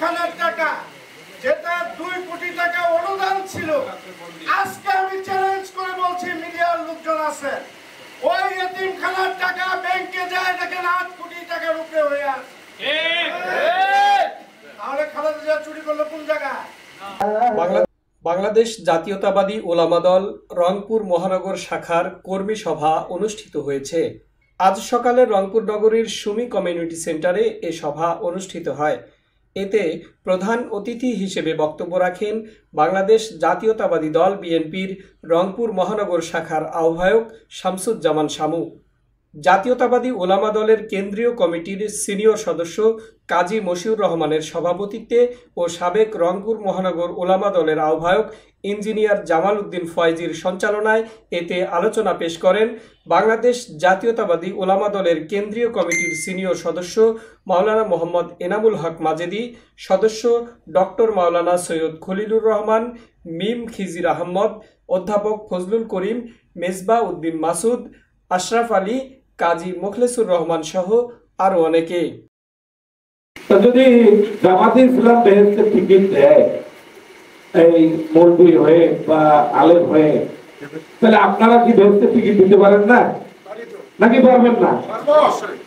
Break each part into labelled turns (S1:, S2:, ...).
S1: খানার টাকা, যেটা 2 কোটি টাকা অনুদান ছিল, আজকে আমি চ্যালেঞ্জ করে বলছি, মিডিয়ার লোকজন আছে, ওই এতিমখানার টাকা ব্যাংকে যায় দেখেন 8 কোটি টাকার উপরে হয়ে আছে। তাহলে খালেদা জিয়া চুরি করলো কোন জায়গায়?
S2: বাংলাদেশ জাতীয়তাবাদী ওলামা দল রংপুর মহানগর শাখার কর্মী সভা অনুষ্ঠিত হয়েছে। আজ সকালে রংপুর নগরীর সুমি কমিউনিটি সেন্টারে এ সভা অনুষ্ঠিত হয়। এতে প্রধান অতিথি হিসেবে বক্তব্য রাখেন বাংলাদেশ জাতীয়তাবাদী দল বিএনপির রংপুর মহানগর শাখার আহ্বায়ক শামসুজ্জামান শামু। জাতীয়তাবাদী ওলামা দলের কেন্দ্রীয় কমিটির সিনিয়র সদস্য কাজী মশিউর রহমানের সভাপতিত্বে ও সাবেক রংপুর মহানগর ওলামা দলের আহ্বায়ক ইঞ্জিনিয়ার জামাল উদ্দিন ফয়েজির সঞ্চালনায় এতে আলোচনা পেশ করেন বাংলাদেশ জাতীয়তাবাদী ওলামা দলের কেন্দ্রীয় কমিটির সিনিয়র সদস্য মাওলানা মোহাম্মদ এনামুল হক মাজেদি, সদস্য ডক্টর মাওলানা সৈয়দ খলিলুর রহমান, মিম খিজির আহমদ, অধ্যাপক ফজলুল করিম, মেজবা উদ্দিন মাসুদ, আশরাফ আলী, কাজী মুখলেসুর রহমান সহ আরো অনেকে।
S3: যদি জামাতে ইসলাম বেহেশতের টিকিট দেয় এই মৌলবি হয়ে বা আলেম হয়ে, তাহলে আপনারা কি বেহেশতের টিকিট দিতে পারেন না? নাকি পারবেন না?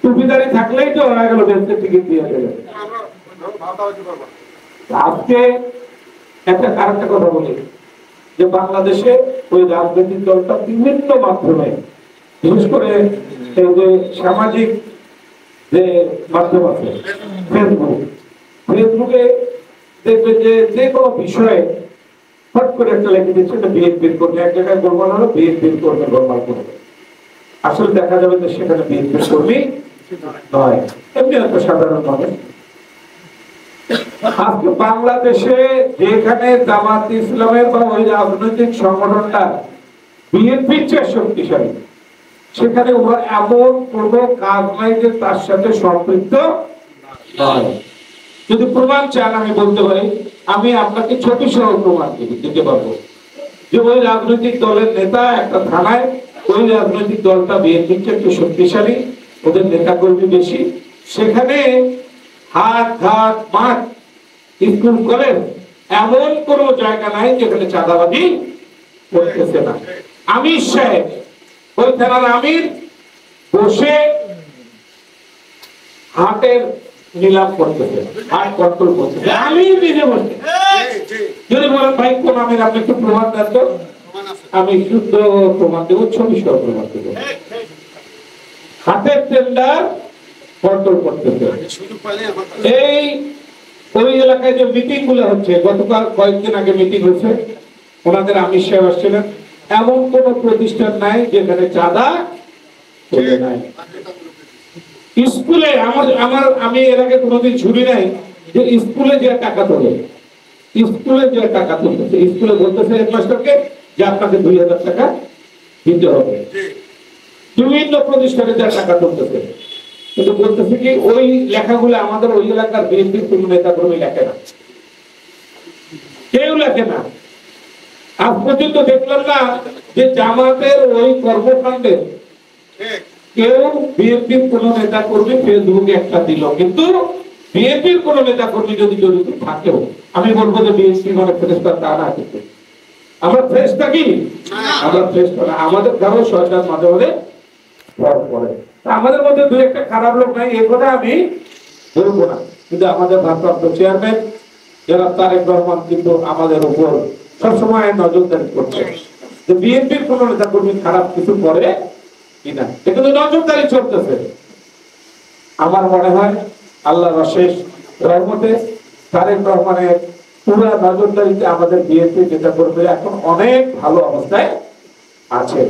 S3: টুপিদারি থাকলেই তো হয়ে গেল বেহেশতের টিকিট দিয়ে দেবে। আজকে আরেকটা কথা বলি যে বাংলাদেশে ওই রাজনৈতিক দলটা বিভিন্ন মাধ্যমে, বিশেষ করে এই যে সামাজিক যে মাধ্যম আছে ফেসবুকে দেখবে যে কোনো বিষয়ে হট করে একটা লেখে দিচ্ছে বিএনপির কর্মী, এক জায়গায় গোলমাল হলো বিএনপির কর্মী গোলমাল করবে, আসলে দেখা যাবে যে সেখানে বিএনপির কর্মী নয়, এমনি একটা সাধারণ মানুষ। আজকে বাংলাদেশে যেখানে জামাত ইসলামের বা ওই রাজনৈতিক সংগঠনটা বিএনপির চেয়ে শক্তিশালী, সেখানে ওরা এমন কোন কাজ নাই যে তার সাথে সম্পৃক্ত নয়। যদি প্রমাণ চান আমি বলতে পারি, আমি আপনাকে ছোট সহ প্রমাণ দিতে পারবো যে ওই রাজনৈতিক দলের নেতা একটা থানায়, ওই রাজনৈতিক দলটা বিএনপির চেয়ে একটু শক্তিশালী, ওদের নেতা কর্মী বেশি, সেখানে হাট ঘাট মাঠ স্কুল কলেজ এমন কোন জায়গা নাই যেখানে চাঁদাবাজি করতেছে না। আমির সাহেব ওই থানার আমির বসে হাটের নিলাম করতেছে, হাট কন্ট্রোল করতেছে, আমি নিজে বসে। যদি বলেন ভাই কোন আমির, আপনি একটু প্রমাণ দেন তো, আমি শুদ্ধ প্রমাণ দেবো, ছবি সহ প্রমাণ দেবো। হাটের টেন্ডার কন্ট্রোল করতেছে। এই ওই এলাকায় যে মিটিং গুলো হচ্ছে, গতকাল কয়েকদিন আগে মিটিং হয়েছে, ওনাদের আমির সাহেব আসছিলেন, এমন কোন প্রতিষ্ঠান নাই যেখানে চাঁদা নাই। স্কুলে আমি এর আগে কোনোদিন শুনি নাই যে স্কুলে যে টাকা তোলে, স্কুলে যে টাকা তুলতেছে, স্কুলে বলতেছে হেডমাস্টারকে যে আপনাকে 2000 টাকা দিতে হবে। বিভিন্ন প্রতিষ্ঠানে যা টাকা তুলতেছে, কিন্তু বলতেছে কি ওই লেখাগুলো আমাদের ওই এলাকার বিএনপির কোন নেতা কর্মী লেখে না, কেউ লেখে না। আজ পর্যন্ত দেখলাম না যে জামাতের ওই কর্মকাণ্ডে কেউ বিএনপির কোন নেতা কর্মী ফেসবুকে একটা দিল, কিন্তু বিএনপির কোন নেতা কর্মী যদি জড়িত থাকেও, আমি বলবো যে বিএনপি মানে ফেরেশতা তা না, কিন্তু আমরা ফেরেশতা কি? আমরা ফেরেশতা না। আমাদের কারো শয়তান মাঝে মাঝে ভর করে, আমাদের মধ্যে দুই একটা খারাপ লোক নাই এই কথা আমি বলবো না, কিন্তু আমাদের ভারপ্রাপ্ত চেয়ারম্যান যারা তারেক রহমান কিন্তু আমাদের উপর সবসময় নজরদারি করছে যে বিএনপির কোন নেতা কর্মী খারাপ কিছু করে কিনা, কিন্তু নজরদারি চলতেছে। আমার মনে হয় আল্লাহর অশেষ রহমতে তারেক রহমানের পুরো নজরদারিতে আমাদের বিএনপি নেতা কর্মীরা এখন অনেক ভালো অবস্থায় আছে।